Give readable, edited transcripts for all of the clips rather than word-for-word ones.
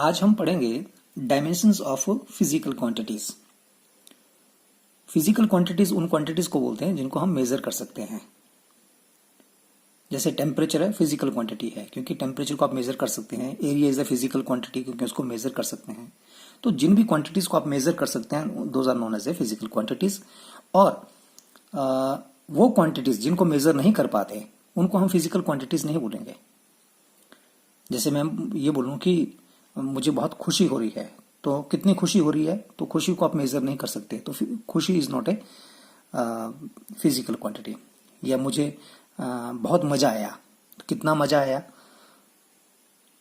आज हम पढ़ेंगे dimensions of physical quantities. Physical quantities उन क्वांटिटीज को बोलते हैं जिनको हम मेजर कर सकते हैं। जैसे टेम्परेचर है, फिजिकल क्वांटिटी है क्योंकि टेम्परेचर को आप मेजर कर सकते हैं। Area is a physical quantity क्योंकि उसको मेजर कर सकते हैं। तो जिन भी क्वांटिटीज को आप मेजर कर सकते हैं those are known as a physical quantities. और वो क्वांटिटीज जिनको मेजर नहीं कर पाते उनको हम फिजिकल क्वांटिटीज नहीं बोलेंगे। जैसे मैं ये बोलूं कि मुझे बहुत खुशी हो रही है, तो कितनी खुशी हो रही है, तो खुशी को आप मेजर नहीं कर सकते, तो खुशी is not a physical quantity. या मुझे बहुत मजा आया, तो कितना मजा आया,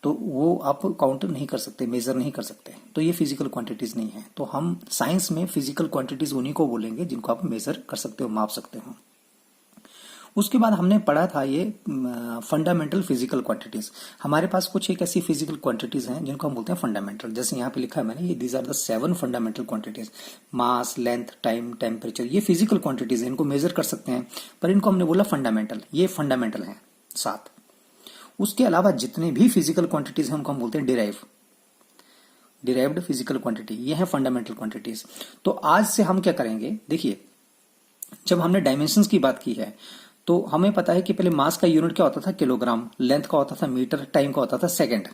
तो वो आप काउंट नहीं कर सकते, मेजर नहीं कर सकते, तो ये फिजिकल क्वांटिटीज नहीं है। तो हम साइंस में फिजिकल क्वांटिटीज उन्हीं को बोलेंगे जिनको आप मेजर कर सकते हो, माप सकते हो। उसके बाद हमने पढ़ा था ये फंडामेंटल फिजिकल क्वांटिटीज। हमारे पास कुछ एक ऐसी फिजिकल क्वांटिटीज हैं जिनको हम बोलते हैं फंडामेंटल। जैसे यहाँ पे लिखा है मैंने, ये these are the 7 fundamental quantities. Mass, length, time, temperature, ये फिजिकल क्वांटिटीज है, इनको मेजर कर सकते हैं, पर इनको हमने बोला फंडामेंटल। ये फंडामेंटल है 7। उसके अलावा जितने भी फिजिकल क्वांटिटीज हैं उनको हम बोलते हैं डिराइव्ड फिजिकल क्वांटिटी। ये है फंडामेंटल क्वांटिटीज। तो आज से हम क्या करेंगे, देखिए, जब हमने डायमेंशंस की बात की है तो हमें पता है कि पहले मास का यूनिट क्या होता था, किलोग्राम, लेंथ का होता था मीटर, टाइम का होता था सेकंड।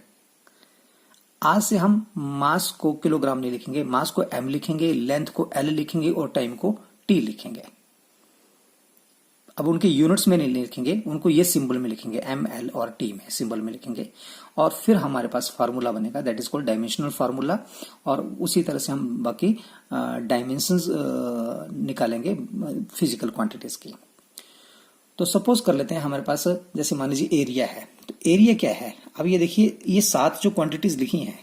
आज से हम मास को किलोग्राम नहीं लिखेंगे, मास को एम लिखेंगे, लेंथ को एल लिखेंगे और टाइम को टी लिखेंगे। अब उनके यूनिट्स में नहीं लिखेंगे, उनको ये सिंबल में लिखेंगे, एम, एल और टी में सिंबल में लिखेंगे। और फिर हमारे पास फार्मूला बनेगा, that is called dimensional formula. और उसी तरह से हम बाकी डायमेंशंस निकालेंगे फिजिकल क्वांटिटीज की। तो सपोज कर लेते हैं हमारे पास, जैसे मान लीजिए एरिया है, तो एरिया क्या है। अब ये देखिए, ये 7 जो क्वांटिटीज लिखी हैं,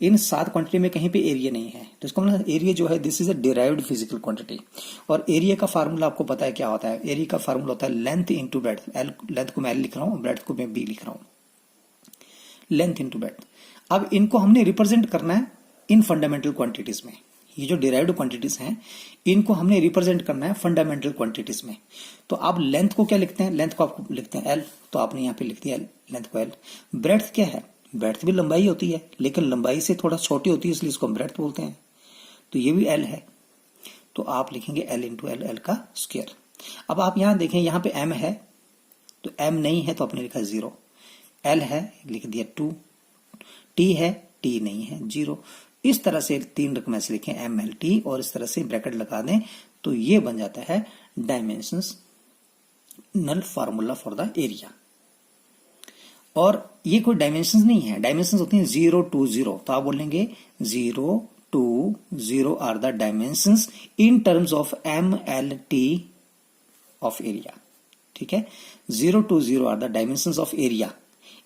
इन 7 क्वांटिटी में कहीं पे एरिया नहीं है, तो इसका मतलब एरिया जो है this is a derived physical quantity. और एरिया का फार्मूला आपको पता है क्या होता है। एरिया का फार्मूला होता है लेंथ इंटू ब्रेड्थ। लेंथ को मैं एल लिख रहा हूँ, ब्रेड्थ को मैं बी लिख रहा हूँ, लेंथ इंटू ब्रेड्थ। अब इनको हमने रिप्रेजेंट करना है इन फंडामेंटल क्वांटिटीज में। ये जो डिराइव्ड क्वांटिटीज हैं इनको हमने रिप्रेजेंट करना है फंडामेंटल क्वांटिटीज में। तो आप लेंथ को क्या लिखते हैं, लेंथ को आप लिखते हैं एल, तो आपने यहाँ पे लिख दिया एल, लेंथ को एल। ब्रेड्थ क्या है, ब्रेड्थ भी लंबाई होती है लेकिन लंबाई से थोड़ा छोटी होती है, इसलिए इसको हम ब्रेड्थ बोलते हैं, तो ये भी एल है, तो आप लिखेंगे एल इंटू एल, एल का स्क्वायर। अब आप यहाँ देखें, यहाँ पे एम है, तो एम नहीं है तो आपने लिखा 0, एल है लिख दिया 2, टी है, टी नहीं है 0। इस तरह से 3 रकम ऐसे लिखें, एम, एल, टी, और इस तरह से ब्रैकेट लगा दें, तो ये बन जाता है dimensional formula for the area. और ये कोई डायमेंशंस नहीं है, डायमेंशंस होती हैं 0 to 0, तो आप बोलेंगे 0 to 0 are the dimensions in terms of M, L, T of area. ठीक है, 0 to 0 are the dimensions of area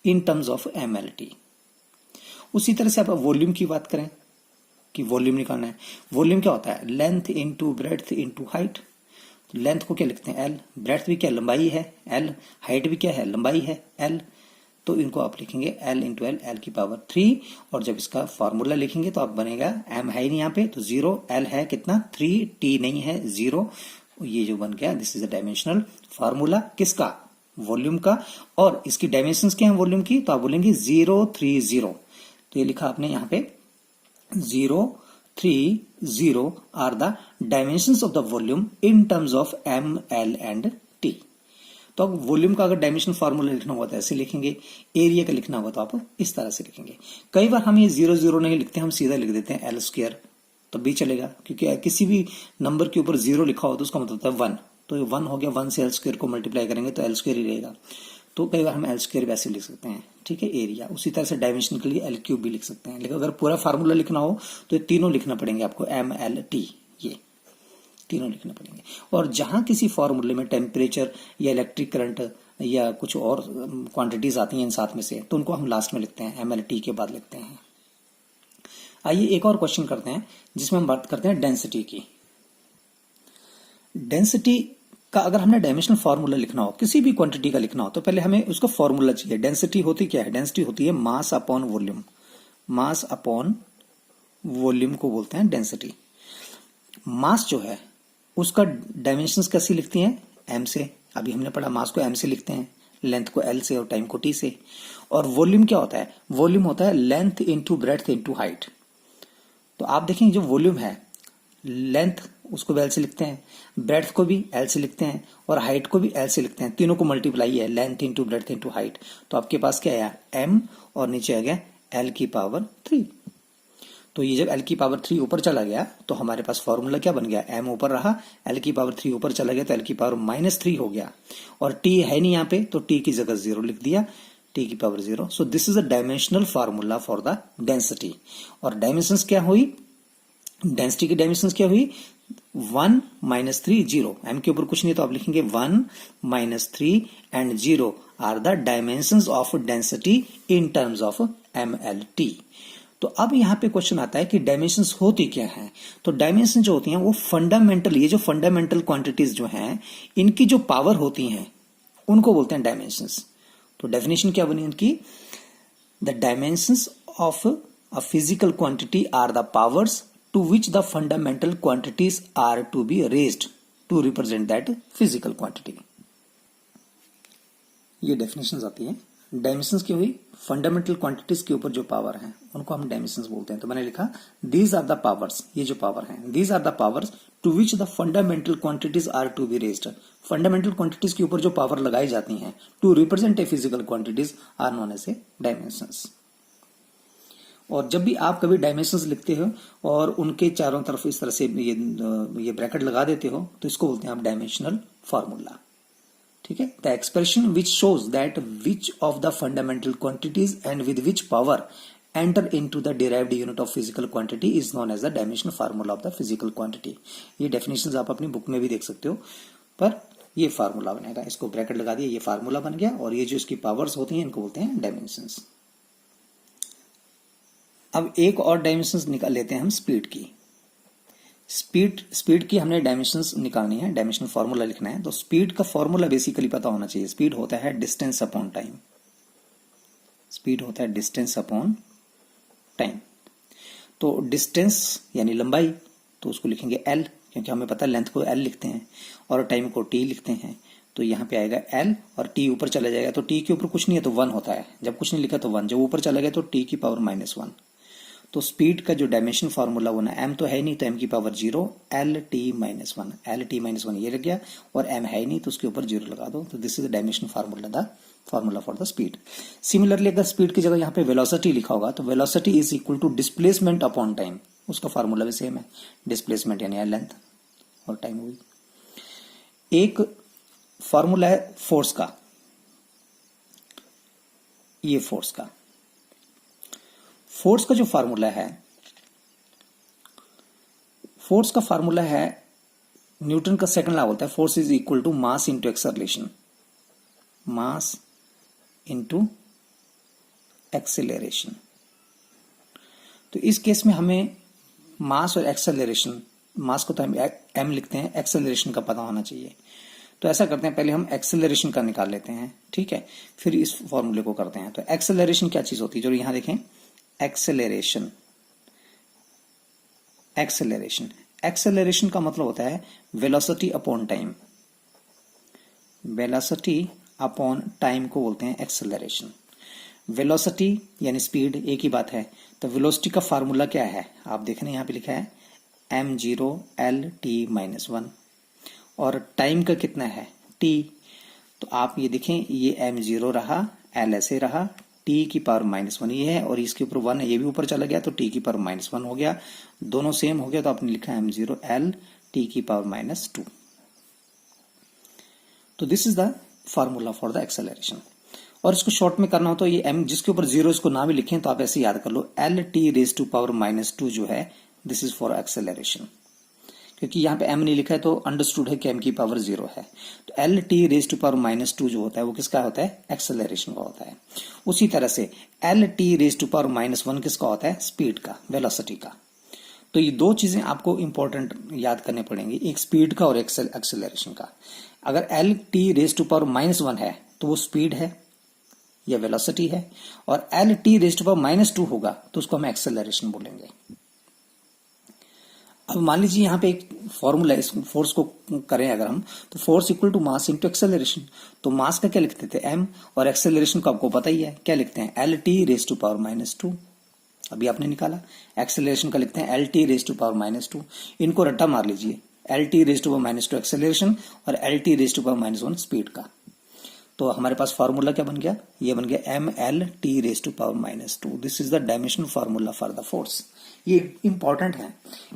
in terms of M, L, T. उसी तरह से आप वॉल्यूम की बात करें कि वॉल्यूम निकालना है, वॉल्यूम क्या होता है, length into breadth into height. Length को क्या लिखते हैं एल, ब्रेड्थ भी क्या लंबाई है एल, हाइट भी क्या है लंबाई है एल, तो इनको आप लिखेंगे एल इंटू एल, एल की पावर 3। और जब इसका फॉर्मूला लिखेंगे तो आप बनेगा, एम है नहीं यहाँ पे तो 0, एल है कितना 3, टी नहीं है 0, ये जो बन गया this is a dimensional formula किसका, वॉल्यूम का। और इसकी डायमेंशंस क्या है वॉल्यूम की, तो आप बोलेंगे 0, 3, 0, तो ये लिखा आपने यहाँ पे 0, 3, 0 are the dimensions of the volume in terms of M, L and T. तो अब वॉल्यूम का अगर डायमेंशन फार्मूला लिखना हुआ तो ऐसे लिखेंगे, एरिया का लिखना हुआ तो आप इस तरह से लिखेंगे। कई बार हम ये 0, 0 नहीं लिखते, हम सीधा लिख देते हैं एल स्क्वायर, तो भी चलेगा, क्योंकि किसी भी नंबर के ऊपर 0 लिखा हो तो उसका मतलब होता है 1, तो ये 1 हो गया, 1 से एल स्क्वायर को मल्टीप्लाई करेंगे तो एल स्क्वायर ही रहेगा। तो कई बार हम एल स्क्वायर वैसे लिख सकते हैं। ठीक है, एरिया। उसी तरह से डायमेंशन के लिए एल क्यूब भी लिख सकते हैं, लेकिन अगर पूरा फार्मूला लिखना हो तो ये तीनों लिखना पड़ेंगे आपको, एम, एल, टी, ये तीनों लिखने पड़ेंगे। और जहां किसी फॉर्मूले में टेम्परेचर या इलेक्ट्रिक करंट या कुछ और क्वांटिटीज आती हैं इन 7 में से, तो उनको हम लास्ट में लिखते हैं, एम, एल, टी के बाद लिखते हैं। आइए एक और क्वेश्चन करते हैं जिसमें हम बात करते हैं डेंसिटी की। डेंसिटी का अगर हमने डायमेंशनल फार्मूला लिखना हो, किसी भी क्वांटिटी का लिखना हो, तो पहले हमें उसका फार्मूला चाहिए। डेंसिटी होती क्या है, डेंसिटी होती है mass upon volume. Mass upon volume को बोलते हैं डेंसिटी। मास जो है उसका डायमेंशंस कैसे लिखती हैं, एम से। अभी हमने पढ़ा मास को एम से लिखते हैं, लेंथ को एल से और टाइम को टी से। और वॉल्यूम क्या होता है? वॉल्यूम होता है length into breadth into height. तो आप देखेंगे जो वॉल्यूम है, लेंथ उसको भी एल से लिखते हैं, ब्रेड्थ को भी एल से लिखते हैं और हाइट को भी एल से लिखते हैं। तीनों को मल्टीप्लाई है, length into breadth into height. तो आपके पास क्या आया? एम और नीचे आ गया एल की पावर 3। तो ये जब एल की पावर 3 ऊपर चला गया तो हमारे पास फॉर्मूला क्या बन गया? एम ऊपर रहा, एल की पावर 3 ऊपर चला गया तो एल की पावर -3 हो गया। और टी है नहीं यहाँ पे तो टी की जगह 0 लिख दिया, टी की power 0। So this is a dimensional formula for the density. और डायमेंशंस क्या हुई? डेंसिटी की डायमेंशंस क्या हुई? 1 -3 0। एम के ऊपर कुछ नहीं तो आप लिखेंगे 1 -3 and 0 are the dimensions of density in terms of MLT। तो अब यहाँ पे क्वेश्चन आता है कि डायमेंशंस होती क्या है? तो डायमेंशन जो होती हैं वो फंडामेंटल, ये जो फंडामेंटल क्वांटिटीज जो हैं इनकी जो पावर होती हैं उनको बोलते हैं डायमेंशंस। तो डेफिनेशन क्या बनी इनकी? The dimensions of a physical quantity are the powers to which the fundamental quantities are to be raised to represent that physical quantity। ये डेफिनेशंस आती है। डायमेंशंस की हुई फंडामेंटल क्वांटिटीज के ऊपर जो पावर है उनको हम डायमेंशंस बोलते हैं। तो मैंने लिखा दीज आर द पावर्स, ये जो पावर है these are the powers to which the fundamental quantities are to be raised. Fundamental quantities के ऊपर जो पावर लगाई जाती हैं to represent a physical quantities are known as a dimensions. और जब भी आप कभी डायमेंशंस लिखते हो और उनके चारों तरफ इस तरह से ये ब्रैकेट लगा देते हो तो इसको बोलते हैं आप डायमेंशनल फार्मूला। ठीक है, the expression which shows that which of the fundamental quantities and with which power enter into the derived unit of physical quantity is known as the dimensional formula of the physical quantity. ये definitions आप अपनी book में भी देख सकते हो, पर ये फार्मूला बनेगा। इसको ब्रैकेट लगा दिया, ये फार्मूला बन गया और ये जो इसकी पावर्स होती हैं इनको बोलते हैं डायमेंशंस। अब एक और डायमेंशंस निकाल लेते हैं हम स्पीड की। स्पीड की हमने डायमेंशंस निकालनी है, डायमेंशनल फार्मूला लिखना है। तो स्पीड का फार्मूला बेसिकली पता होना चाहिए। स्पीड होता है डिस्टेंस अपॉन टाइम। स्पीड होता है डिस्टेंस अपॉन टाइम। तो डिस्टेंस यानी लंबाई, तो उसको लिखेंगे एल, क्योंकि हमें पता है लेंथ को एल लिखते हैं और टाइम को टी लिखते हैं। तो यहाँ पे आएगा एल और टी ऊपर चला जाएगा तो टी के ऊपर कुछ नहीं है तो 1 होता है। जब कुछ नहीं लिखा तो 1, जब ऊपर चला गया तो टी की पावर -1। तो स्पीड का जो डायमेंशन फार्मूला होना, एम तो है नहीं तो एम की power 0, L T -1, L T -1 ये लग गया और एम है नहीं तो उसके ऊपर 0 लगा दो। तो this is the dimension formula, the formula for the speed. Similarly अगर स्पीड की जगह यहाँ पे वेलोसिटी लिखा होगा तो velocity is equal to displacement upon time. उसका फार्मूला भी सेम है, डिस्प्लेसमेंट यानी लेंथ और टाइम हुई। एक फार्मूला है फोर्स का, ये फोर्स का जो फार्मूला है, फोर्स का फार्मूला है न्यूटन का सेकंड लॉ बोलता है force is equal to mass into acceleration, mass into acceleration. तो इस केस में हमें मास और एक्सेलरेशन, मास को तो हम एम लिखते हैं, एक्सेलरेशन का पता होना चाहिए। तो ऐसा करते हैं, पहले हम एक्सेलरेशन का निकाल लेते हैं, ठीक है, फिर इस फॉर्मूले को करते हैं। तो एक्सेलरेशन क्या चीज होती है, जो यहां देखें एक्सेलरेशन, एक्सेलरेशन का मतलब होता है velocity upon time. Velocity upon time को बोलते हैं एक्सेलरेशन। वेलोसिटी यानी स्पीड, एक ही बात है। तो वेलोसिटी का फार्मूला क्या है, आप देख रहे हैं यहां पे लिखा है m0 l t -1 और टाइम का कितना है t। तो आप ये देखें, ये m0 रहा, l ऐसे रहा, t की पावर -1 ये है और इसके ऊपर 1 है, ये भी ऊपर चला गया तो t की पावर -1 हो गया, दोनों सेम हो गया। तो आपने लिखा m0 l t की पावर -2। तो this is the formula for the acceleration. और इसको शॉर्ट में करना हो तो ये m जिसके ऊपर 0 इसको ना भी लिखें तो आप ऐसे याद कर लो, l t raise to power -2 जो है दिस इज फॉर एक्सेलरेशन। क्योंकि यहाँ पे m नहीं लिखा है तो अंडरस्टूड है कि m की पावर 0 है। तो l t raise to power -2 जो होता है वो किसका होता है, एक्सेलरेशन का होता है। उसी तरह से l t raise to power -1 किसका होता है, स्पीड का, वेलोसिटी का। तो ये दो चीजें आपको इंपॉर्टेंट याद करने पड़ेंगी, एक स्पीड का और एक्सेलरेशन का। अगर l t raise to power -1 है तो वो स्पीड है या वेलोसिटी है, और l t raise to power -2 होगा तो उसको हम एक्सेलरेशन बोलेंगे। अब मान लीजिए यहाँ पे एक फॉर्मूला है, इस फोर्स को करें अगर हम, तो force equal to mass into acceleration. तो मास का क्या लिखते थे m, और एक्सेलरेशन को आपको पता ही है क्या लिखते हैं, L T raise to power -2। अभी आपने निकाला। एक्सेलरेशन का लिखते हैं L T raise to power -2। इनको रट्टा मार लीजिए, L T raise to power -2 acceleration और L T raise to power -1 speed का। तो हमारे पास फार्मूला क्या बन गया, ये बन गया M L T raise to power -2। This is the dimensional formula for the force. ये इंपॉर्टेंट है,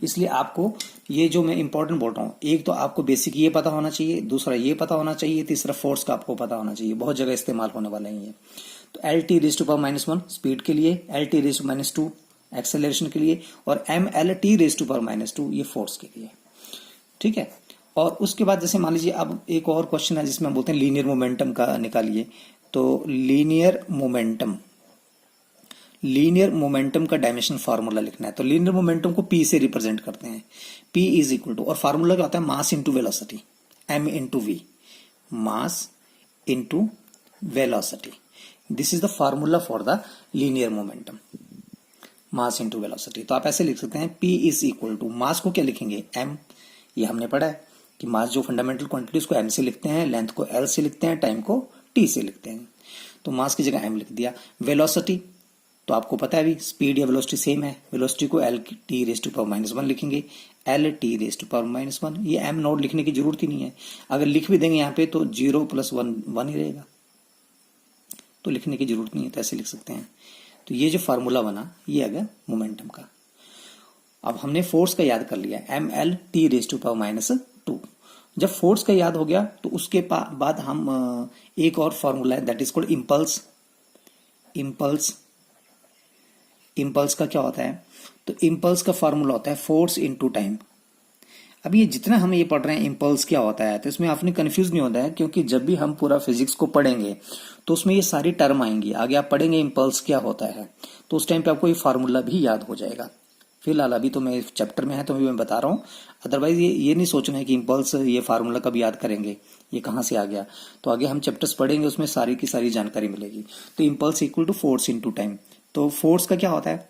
इसलिए आपको ये जो मैं इंपॉर्टेंट बोल रहा हूँ, एक तो आपको बेसिक ये पता होना चाहिए, दूसरा ये पता होना चाहिए, तीसरा फोर्स का आपको पता होना चाहिए। बहुत जगह इस्तेमाल होने वाला है ये। तो L T raise to power -1 स्पीड के लिए, L T raise to -2 acceleration के लिए, और M L T raise to power -2 ये फोर्स के लिए। ठीक है। और उसके बाद जैसे मान लीजिए अब एक और क्वेश्चन है जिसमें हम बोलते हैं लीनियर मोमेंटम का निकालिए। तो लीनियर मोमेंटम का डायमेंशन फार्मूला लिखना है। तो लीनियर मोमेंटम को P से रिप्रेजेंट करते हैं। P इज इक्वल टू, और फार्मूला क्या होता है, mass into velocity, M into V, mass into velocity. This is the formula for the linear momentum, mass into velocity. तो आप ऐसे लिख सकते हैं P इज इक्वल टू, मास को क्या लिखेंगे, M। ये हमने पढ़ा है कि मास जो फंडामेंटल क्वांटिटी उसको M से लिखते हैं, लेंथ को L से लिखते हैं, टाइम को T से लिखते हैं। तो मास की जगह M लिख दिया। वेलोसिटी तो आपको पता है अभी स्पीड या वेलोसिटी सेम है, वेलोसिटी को L T raise to power -1 लिखेंगे, L T raise to power -1। ये एम नोट लिखने की जरूरत ही नहीं है, अगर लिख भी देंगे यहाँ पे तो 0 + 1 1 ही रहेगा, तो लिखने की जरूरत नहीं है, तो ऐसे लिख सकते हैं। तो ये जो फार्मूला बना ये आ गया मोमेंटम का। अब हमने फोर्स का याद कर लिया, M L T raise to power -2। जब फोर्स का याद हो गया तो उसके बाद हम एक और फार्मूला है, that is called impulse. Impulse का क्या होता है, तो इम्पल्स का फार्मूला होता है फोर्स इनटू टाइम। अब ये जितना हम ये पढ़ रहे हैं इम्पल्स क्या होता है, तो इसमें आपने कंफ्यूज नहीं होता है, क्योंकि जब भी हम पूरा फिजिक्स को पढ़ेंगे तो उसमें ये सारी टर्म आएंगी, आगे आप पढ़ेंगे इम्पल्स क्या होता है, तो उस टाइम पे आपको ये फार्मूला भी याद हो जाएगा। फिलहाल अभी तो मैं चैप्टर में है तो मैं बता रहा हूँ, अदरवाइज ये नहीं सोचना है कि इम्पल्स ये फार्मूला कब याद करेंगे, ये कहाँ से आ गया। तो आगे हम चैप्टर्स पढ़ेंगे उसमें सारी की सारी जानकारी मिलेगी। तो impulse equal to force into time. तो फोर्स का क्या होता है,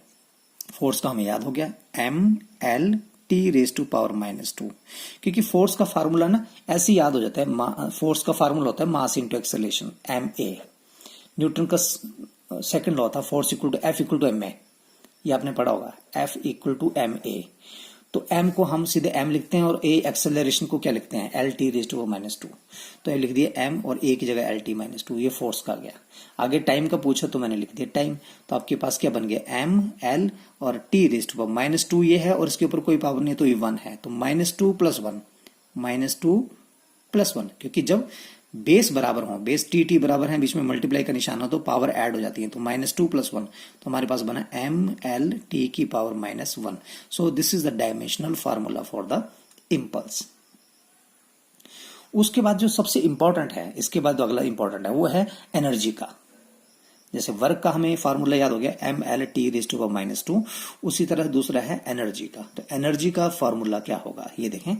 फोर्स का हमें याद हो गया M L T raise to power -2। क्योंकि फोर्स का फार्मूला ना ऐसे याद हो जाता है, फोर्स का फार्मूला होता है mass into acceleration, M A. Newton का सेकंड लॉ था force equal to F equal to M A, ये आपने पढ़ा होगा, F equal to M A. तो m को हम सीधे m लिखते हैं, और a एक्सेलरेशन को क्या लिखते हैं, एल टी रेज टू -2। तो ये लिख दिया m और a की जगह एल टी -2, ये फोर्स का आ गया। आगे टाइम का पूछा तो मैंने लिख दिया टाइम। तो आपके पास क्या बन गया, m l और t रेज टू -2 ये है, और इसके ऊपर कोई पावर नहीं है तो ये 1 है, तो -2 + 1, -2 + 1, क्योंकि जब बेस बराबर हो, बेस टी बराबर है, बीच में मल्टीप्लाई का निशान हो तो पावर ऐड हो जाती है, तो -2 + 1, तो हमारे पास बना एम एल टी की power -1। So this is the dimensional formula for the impulse. उसके बाद जो सबसे इंपॉर्टेंट है, इसके बाद जो अगला इंपॉर्टेंट है वो है एनर्जी का। जैसे वर्क का हमें फार्मूला याद हो गया M L T raise to power -2, उसी तरह दूसरा है एनर्जी का। तो एनर्जी का फार्मूला क्या होगा, ये देखें।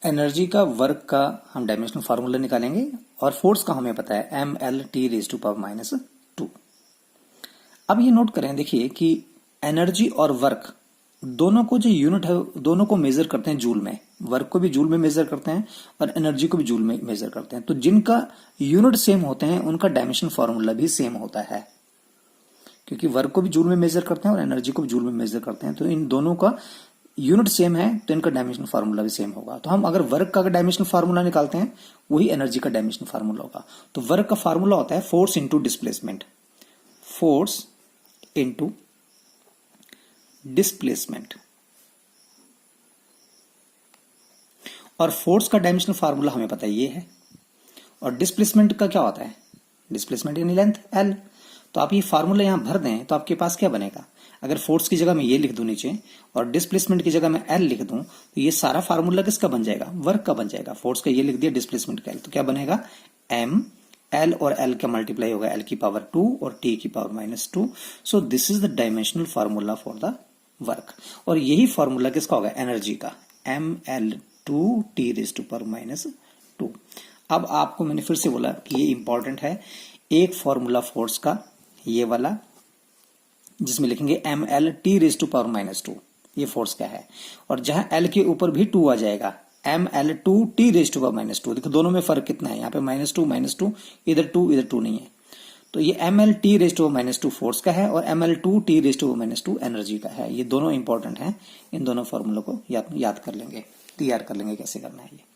एनर्जी का, वर्क का हम डायमेंशनल फार्मूला निकालेंगे, और फोर्स का हमें पता है M L T raise to power -2। अब ये नोट करें, देखिए कि एनर्जी और वर्क दोनों को जो यूनिट है दोनों को मेजर करते हैं जूल में, वर्क को भी जूल में मेजर करते हैं और एनर्जी को भी जूल में मेजर करते हैं। तो जिनका यूनिट सेम होते हैं उनका डायमेंशनल फार्मूला भी सेम होता है, क्योंकि वर्क को भी जूल में मेजर करते हैं और एनर्जी को भी जूल में मेजर करते हैं। तो इन दोनों का यूनिट सेम है तो इनका डायमेंशनल फार्मूला भी सेम होगा। तो हम अगर वर्क का डायमेंशनल फार्मूला निकालते हैं वही एनर्जी का डायमेंशनल फार्मूला होगा। तो वर्क का फार्मूला होता है force into displacement, force into displacement. और फोर्स का डायमेंशनल फार्मूला हमें पता है ये है, और डिस्प्लेसमेंट का क्या होता है, डिस्प्लेसमेंट यानी लेंथ एल। तो आप ये फार्मूला यहां भर दें तो आपके पास क्या बनेगा, अगर फोर्स की जगह मैं ये लिख दूं नीचे और डिस्प्लेसमेंट की जगह मैं एल लिख दूं तो ये सारा फार्मूला किसका बन जाएगा, वर्क का बन जाएगा। फोर्स का ये लिख दिया, डिस्प्लेसमेंट का एल, तो क्या बनेगा, एम एल और एल का मल्टीप्लाई होगा एल की पावर 2 और टी की power -2। So this is the dimensional formula for the work. और यही फार्मूला किसका होगा, एनर्जी का, M L 2 T raise to power -2। अब आपको मैंने फिर से बोला कि ये इंपॉर्टेंट है, एक फार्मूला फोर्स का ये वाला, जिसमें लिखेंगे ml(T)⁻²। ये फोर्स क्या है, और जहां L के ऊपर भी 2 आ जाएगा ml(2T)⁻²। देखो दोनों में फर्क कितना है, यहाँ पे -2, इधर 2 नहीं है। तो ये ml(T)⁻² फोर्स का है और ml(2T)⁻² एनर्जी का है। ये दोनों इंपॉर्टेंट हैं, इन दोनों फॉर्मूलों को याद कर लेंगे, तैयार कर लेंगे कैसे करना है ये।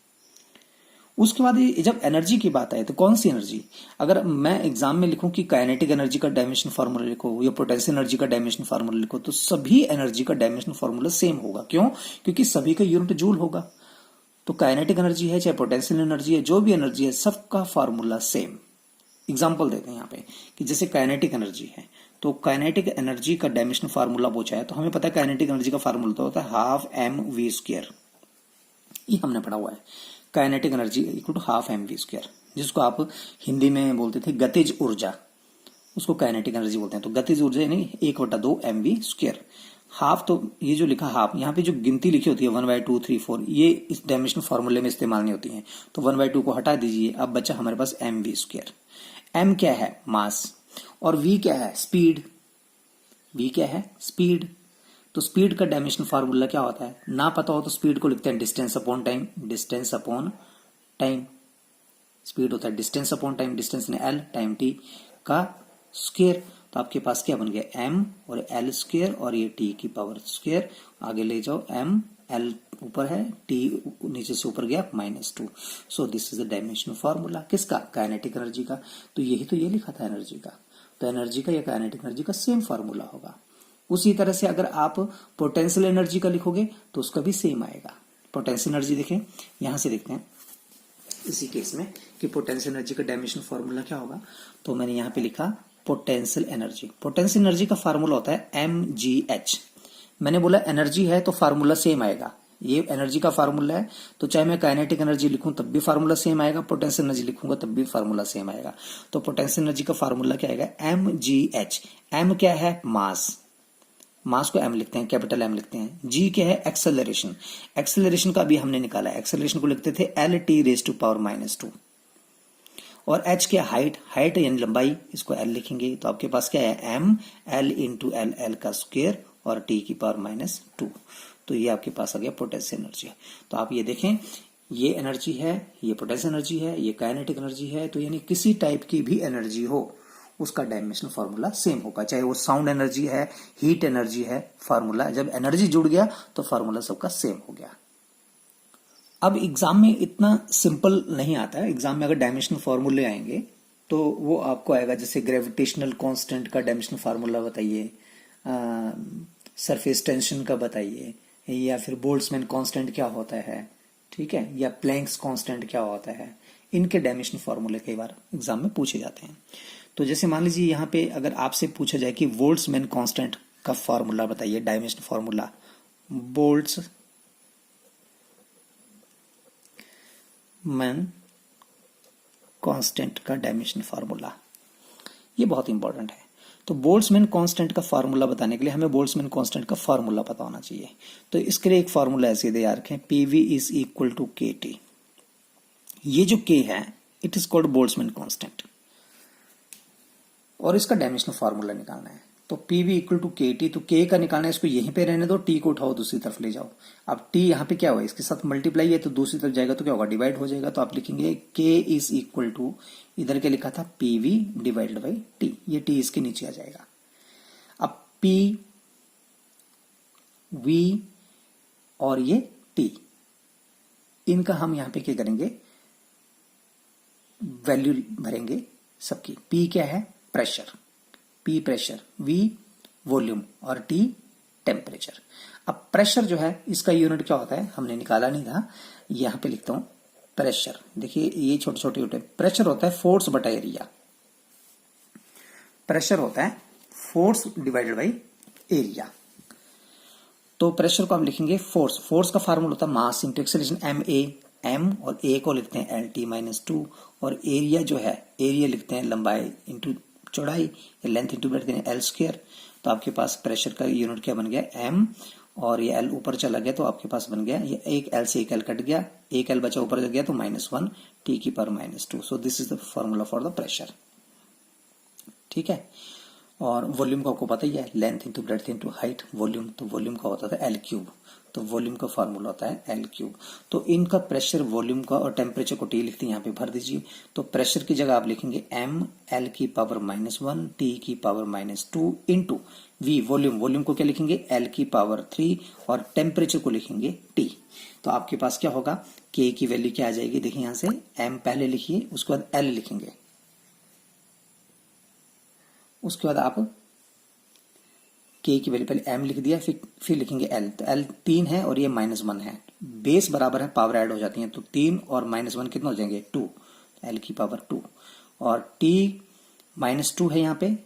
उसके बाद जब एनर्जी की बात आए तो कौन सी एनर्जी, अगर मैं एग्जाम में लिखूं कि काइनेटिक एनर्जी का डायमेंशन फार्मूला लिखो या पोटेंशियल एनर्जी का डायमेंशन फार्मूला लिखो, तो सभी एनर्जी का डायमेंशन फार्मूला सेम होगा। क्यों? क्योंकि सभी का यूनिट जूल होगा। तो काइनेटिक एनर्जी है चाहे पोटेंशियल एनर्जी है, जो भी एनर्जी है, सबका फार्मूला सेम। एग्जाम्पल देते हैं यहाँ पे कि जैसे काइनेटिक एनर्जी है, तो काइनेटिक एनर्जी का डायमेंशन फार्मूला पूछा है, तो हमें पता है काइनेटिक एनर्जी का फार्मूला तो होता है ½ mv²। ये हमने पढ़ा हुआ है, kinetic energy equal to ½ mv², जिसको आप हिंदी में बोलते थे गतिज ऊर्जा, उसको काइनेटिक एनर्जी बोलते हैं। तो गतिज ऊर्जा यानी 1/2 mv²। हाफ, तो ये जो लिखा हाफ, यहाँ पे जो गिनती लिखी होती है 1/2, 3, 4, ये इस डायमेंशन फार्मूले में इस्तेमाल नहीं होती है। तो 1/2 को हटा दीजिए, अब बचा हमारे पास mv²। m क्या है? मास। और v क्या है? स्पीड। v क्या है? स्पीड। तो स्पीड का डायमेंशन फार्मूला क्या होता है? ना पता हो तो स्पीड को लिखते हैं distance upon time. Distance upon time, speed होता है डिस्टेंस अपॉन टाइम, डिस्टेंस ने l, टाइम t का स्क्वायर। तो आपके पास क्या बन गया? m और l² और ये t की पावर स्क्वायर। आगे ले जाओ, m l ऊपर है, t नीचे से ऊपर गया -2। So this is the dimension formula किसका? काइनेटिक एनर्जी का। तो यही तो ये लिखा था एनर्जी का, तो एनर्जी का या काइनेटिक एनर्जी का सेम फार्मूला होगा। उसी तरह से अगर आप पोटेंशियल एनर्जी का लिखोगे तो उसका भी सेम आएगा। पोटेंशियल एनर्जी देखें, यहां से देखते हैं इसी केस में कि पोटेंशियल एनर्जी का डायमेंशन फार्मूला क्या होगा। तो मैंने यहां पे लिखा पोटेंशियल एनर्जी। पोटेंशियल एनर्जी का फार्मूला होता है mgh। मैंने बोला एनर्जी है तो फार्मूला सेम आएगा, ये एनर्जी का फार्मूला है, तो चाहे मैं काइनेटिक एनर्जी लिखूं तब भी फार्मूला सेम आएगा, पोटेंशियल एनर्जी लिखूंगा तब भी फार्मूला सेम आएगा। तो पोटेंशियल एनर्जी का फार्मूला क्या आएगा? mgh। m क्या है? मास। मास को m लिखते हैं, कैपिटल M लिखते हैं। g क्या है? एक्सेलरेशन। एक्सेलरेशन का भी हमने निकाला है, एक्सेलरेशन को लिखते थे LT⁻²। और h क्या? हाइट। हाइट यानी लंबाई, इसको l लिखेंगे। तो आपके पास क्या है? m l इंटू l का स्क्वायर और t की पावर -2। तो ये आपके पास आ गया पोटेंशियल एनर्जी। तो आप ये देखें, ये एनर्जी है, ये पोटेंशियल एनर्जी है, ये काइनेटिक एनर्जी है। तो यानी किसी टाइप की भी एनर्जी हो उसका डायमेंशन फार्मूला सेम होगा, चाहे वो साउंड एनर्जी है, हीट एनर्जी है। फार्मूला जब एनर्जी जुड़ गया तो फार्मूला सबका सेम हो गया। अब एग्जाम में इतना सिंपल नहीं आता है, एग्जाम में अगर डायमेंशन फार्मूले आएंगे तो वो आपको आएगा, जैसे ग्रेविटेशनल कांस्टेंट का डायमेंशन फार्मूला बताइए, सरफेस टेंशन का बताइए, या फिर बोल्ट्जमैन कांस्टेंट क्या होता है, ठीक है, या प्लैंक्स कांस्टेंट क्या होता है। इनके डायमेंशन फार्मूले कई बार एग्जाम में पूछे जाते हैं। तो जैसे मान लीजिए यहाँ पे अगर आपसे पूछा जाए कि बोल्ट्जमैन कांस्टेंट का फार्मूला बताइए, डायमेंशन फार्मूला, बोल्ट्जमैन कांस्टेंट का डायमेंशन फार्मूला, ये बहुत इंपॉर्टेंट है। तो बोल्ट्जमैन कांस्टेंट का फार्मूला बताने के लिए हमें बोल्ट्जमैन कांस्टेंट का फार्मूला पता होना चाहिए। तो इसके लिए एक फार्मूला ऐसे दे रखें, PV is equal to KT। ये जो K है it is called Boltzmann constant, और इसका डायमेंशन फार्मूला निकालना है। तो PV इक्वल टू KT, तो K का निकालना है, इसको यहीं पे रहने दो, T को उठाओ दूसरी तरफ ले जाओ। अब T यहाँ पे क्या हुआ, इसके साथ मल्टीप्लाई है, तो दूसरी तरफ जाएगा तो क्या होगा? डिवाइड हो जाएगा। तो आप लिखेंगे K इज इक्वल टू, इधर क्या लिखा था? PV डिवाइडेड बाई T, ये T इसके नीचे आ जाएगा। अब P, V और ये T, इनका हम यहाँ पे क्या करेंगे? वैल्यू भरेंगे सबकी। P क्या है? Pressure, P pressure, V volume और T टेम्परेचर। अब प्रेशर जो है इसका यूनिट क्या होता है हमने निकाला नहीं था, यहां पे लिखता हूं प्रेशर। देखिए ये छोटे छोटे यूनिट, प्रेशर होता है फोर्स बटा एरिया। प्रेशर होता है फोर्स डिवाइडेड बाई एरिया। तो प्रेशर को हम लिखेंगे फोर्स, फोर्स का फार्मूला होता है mass into acceleration, MA, M और A को लिखते हैं LT-2, और एरिया जो है, एरिया लिखते हैं लंबाई इंटू चौड़ाई, लेंथ इंटू ब्रेड्थ यानी L²। तो आपके पास प्रेशर का यूनिट क्या बन गया? M, और ये L ऊपर चला गया तो आपके पास बन गया, ये एक L से एक L कट गया, एक L बचा ऊपर गया तो -1 T की power -2। So this is the formula for the pressure, ठीक है। और वॉल्यूम का आपको पता ही है, length into breadth into height volume, तो वॉल्यूम का होता था एल क्यूब, तो वॉल्यूम का फार्मूला होता है एल क्यूब। तो इनका प्रेशर, वॉल्यूम का और टेम्परेचर को टी लिखते हैं, यहाँ पे भर दीजिए। तो प्रेशर की जगह आप लिखेंगे एम एल की पावर -1 टी की power -2 into V volume, volume को क्या लिखेंगे एल की पावर 3 और टेम्परेचर को लिखेंगे टी। तो आपके पास क्या होगा, के की वैल्यू क्या आ जाएगी, देखिए यहाँ से एम पहले लिखिए, उसके बाद एल लिखेंगे, उसके बाद आप के की वैल्यू पहले एम लिख दिया, फिर लिखेंगे एल, तो एल 3 है और ये -1 है, बेस बराबर है, पावर ऐड हो जाती है, तो 3 और -1 कितना हो जाएंगे 2, एल की पावर 2 और टी -2 है, यहाँ पे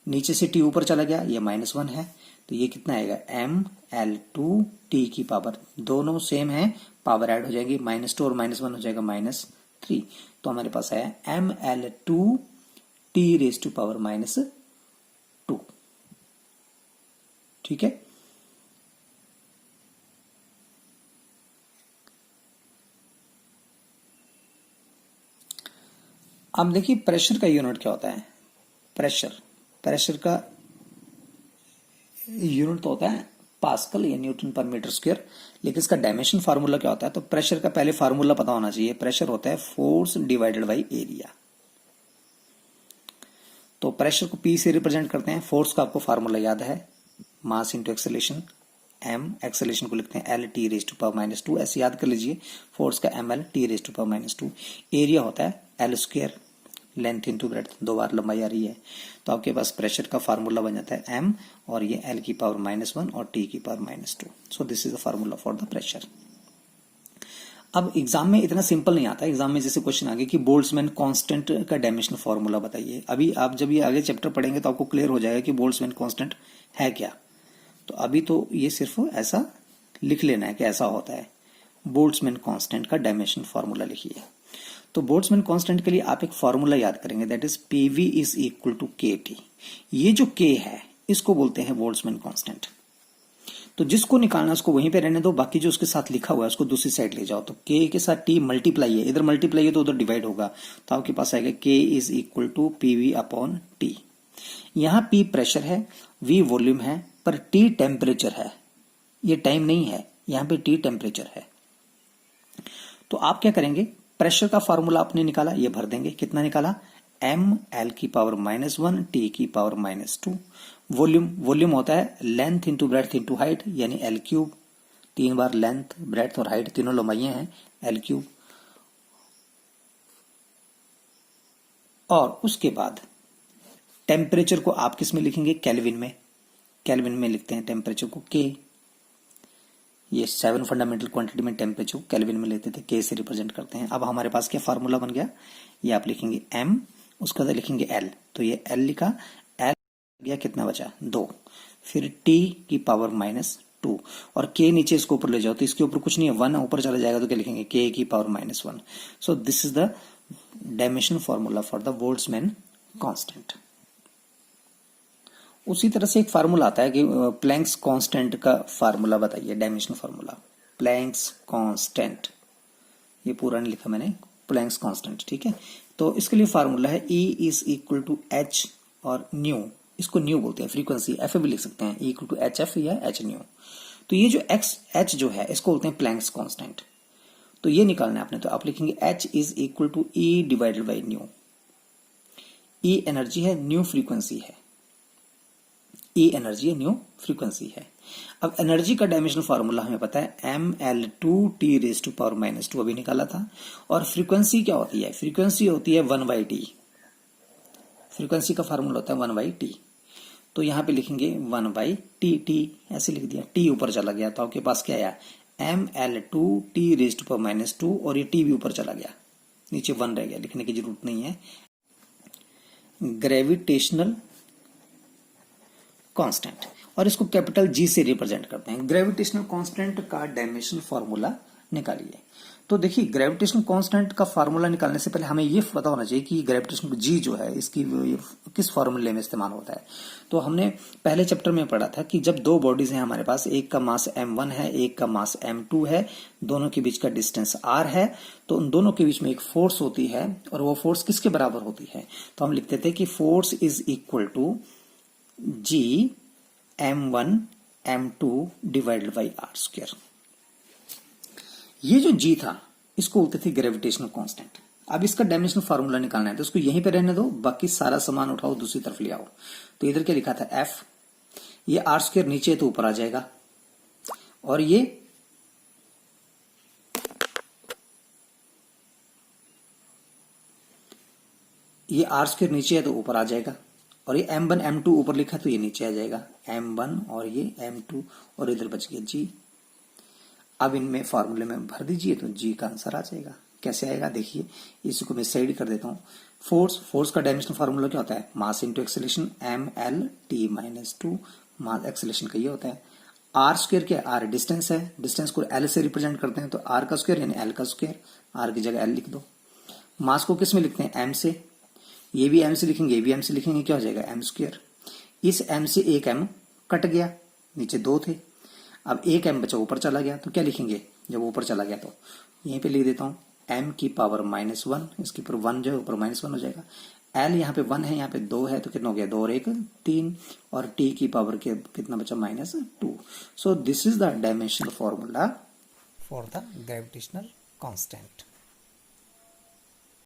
नीचे से टी ऊपर चला गया, ये -1 है, तो ये कितना आएगा एम एल 2 टी की पावर, दोनों सेम है, पावर ऐड हो जाएगी, -2 और -1 हो जाएगा -3, तो हमारे पास आया M L 2 T raise to power -2। ठीक है, अब देखिए प्रेशर का यूनिट क्या होता है, प्रेशर का यूनिट तो होता है पास्कल या न्यूटन पर मीटर स्क्वायर, लेकिन इसका डायमेंशन फार्मूला क्या होता है, तो प्रेशर का पहले फार्मूला पता होना चाहिए, प्रेशर होता है फोर्स डिवाइडेड बाई एरिया। तो प्रेशर को पी से रिप्रेजेंट करते हैं, फोर्स का आपको फार्मूला याद है, mass into acceleration, M acceleration को लिखते हैं L T raise to power -2, ऐसे याद कर लीजिए, फोर्स का M L T raise to power -2, area होता है L square, length into breadth, 2 बार लंबाई आ रही है, तो आपके पास प्रेशर का फार्मूला बन जाता है एम और ये एल की पावर -1 और टी की power -2, so this is the formula for the pressure. अब एग्जाम में इतना सिंपल नहीं आता, एग्जाम में जैसे क्वेश्चन आ गया कि बोल्ट्जमैन कांस्टेंट का डायमेंशनल फार्मूला बताइए, अभी आप जब ये आगे चैप्टर पढ़ेंगे तो आपको क्लियर हो जाएगा कि बोल्ट्जमैन कांस्टेंट है क्या, तो अभी तो ये सिर्फ ऐसा लिख लेना है कि ऐसा होता है, बोल्ट्जमैन कांस्टेंट का डायमेंशनल फार्मूला लिखिए। तो बोल्ट्जमैन कांस्टेंट के लिए आप एक फार्मूला याद करेंगे, that is PV is equal to K T, ये जो के है इसको बोलते हैं बोल्ट्जमैन कांस्टेंट। तो जिसको निकालना है उसको वहीं पे रहने दो, बाकी जो उसके साथ लिखा हुआ है उसको दूसरी साइड ले जाओ, तो के के साथ टी मल्टीप्लाई है, इधर मल्टीप्लाई है तो उधर डिवाइड होगा, तो आपके पास आएगा K is equal to PV upon T. यहाँ पी प्रेशर है, वी वॉल्यूम है, पर टी टेम्परेचर है, ये टाइम नहीं है, यहाँ पे टी टेम्परेचर है। तो आप क्या करेंगे, प्रेशर का फार्मूला आपने निकाला, ये भर देंगे, कितना निकाला एम एल की पावर -1 टी की पावर -2, वॉल्यूम होता है length into breadth into height, यानी एल क्यूब, 3 बार लेंथ ब्रेड्थ और हाइट तीनों लंबाइयां हैं, एल क्यूब। और उसके बाद टेम्परेचर को आप किस में लिखेंगे, केल्विन में, केल्विन में लिखते हैं टेम्परेचर को के, ये 7 फंडामेंटल क्वांटिटी में टेम्परेचर को केल्विन में लेते थे, के से रिप्रेजेंट करते हैं। अब हमारे पास क्या फार्मूला बन गया, ये आप लिखेंगे एम, उसका बाद लिखेंगे एल, तो ये एल लिखा, एल गया कितना बचा 2, फिर टी की पावर -2 और के नीचे इसको ऊपर ले जाओ, तो इसके ऊपर कुछ नहीं है, 1 ऊपर चला जाएगा तो क्या लिखेंगे के की power -1। So this is the dimension formula for the Boltzmann constant. उसी तरह से एक फार्मूला आता है कि प्लैंक्स कांस्टेंट का फार्मूला बताइए, डायमेंशन फार्मूला, प्लैंक्स कांस्टेंट, ये पूरा नहीं लिखा मैंने, प्लैंक्स कांस्टेंट, ठीक है। तो इसके लिए फार्मूला है E is equal to H और न्यू, इसको न्यू बोलते हैं, फ्रीक्वेंसी एफ भी लिख सकते हैं, इक्वल टू एच एफ या एच न्यू। तो ये जो एक्स एच जो है इसको बोलते हैं प्लैंक्स कांस्टेंट, तो ये निकालना है आपने, तो आप लिखेंगे H is equal to E divided by nu, E energy है, न्यू फ्रीक्वेंसी है, ई एनर्जी है, न्यू फ्रीक्वेंसी है। अब एनर्जी का डायमेंशनल फार्मूला हमें पता है M L 2 T raise to power -2 अभी निकाला था, और फ्रीक्वेंसी क्या होती है, फ्रीक्वेंसी होती है 1/t, फ्रीक्वेंसी का फार्मूला होता है 1/t, तो यहाँ पे लिखेंगे 1/t, टी ऐसे लिख दिया, टी ऊपर चला गया तो आपके पास क्या आया M L 2 T raise to power -2 और ये टी भी ऊपर चला गया, नीचे 1 रह गया, लिखने की जरूरत नहीं है। ग्रेविटेशनल कांस्टेंट, और इसको कैपिटल जी से रिप्रेजेंट करते हैं। ग्रेविटेशनल कांस्टेंट का डायमेंशनल फार्मूला निकालिए, तो देखिए ग्रेविटेशनल कांस्टेंट का फार्मूला निकालने से पहले हमें ये पता होना चाहिए कि ग्रेविटेशनल जी जो है इसकी किस फार्मूले में इस्तेमाल होता है। तो हमने पहले चैप्टर में पढ़ा था कि जब दो बॉडीज हैं हमारे पास, एक का मास m1 है, एक का मास m2 है, दोनों के बीच का डिस्टेंस r है, तो उन दोनों के बीच में एक फोर्स होती है और वो फोर्स किसके बराबर होती है, तो हम लिखते थे कि force is equal to G m1 m2 divided by r square. ये जो जी था इसको बोलते थे ग्रेविटेशनल कांस्टेंट। अब इसका डायमेंशनल फार्मूला निकालना है तो इसको यहीं पे रहने दो, बाकी सारा सामान उठाओ दूसरी तरफ ले आओ। तो इधर क्या लिखा था एफ, ये आर स्क्वायर नीचे है तो ऊपर आ जाएगा, और ये आर स्क्वायर नीचे है तो ऊपर आ जाएगा, और ये m1 m2 ऊपर लिखा है तो ये नीचे आ जाएगा m1 और ये m2, और इधर बच गया जी। अब इनमें फार्मूले में भर दीजिए तो जी का आंसर आ जाएगा। कैसे आएगा देखिए, इसी को मैं साइड कर देता हूँ। फोर्स का डायमेंशनल फार्मूला क्या होता है, मास इंटू एक्सेलरेशन ml(t-2), मास एक्सेलरेशन का ये होता है। आर स्क्वायर क्या है, आर डिस्टेंस है, डिस्टेंस को एल से रिप्रेजेंट करते हैं तो आर का स्क्वायर यानी एल का स्क्वायर, आर की जगह एल लिख दो। मास को किस में लिखते हैं, एम से, ये भी एम से लिखेंगे, ये भी एम से लिखेंगे, क्या हो जाएगा एम स्क्वायर। इस एम से एक एम कट गया, नीचे दो थे, अब एक एम बचा ऊपर चला गया तो क्या लिखेंगे, जब ऊपर चला गया तो यहीं पे लिख देता हूं m की पावर -1, इसके ऊपर 1 जो है ऊपर -1 हो जाएगा। l यहाँ पे 1 है, यहाँ पे 2 है तो कितना हो गया, 2 और 1 3, और t की पावर के कितना बचा -2। So this is the dimensional formula for the gravitational constant.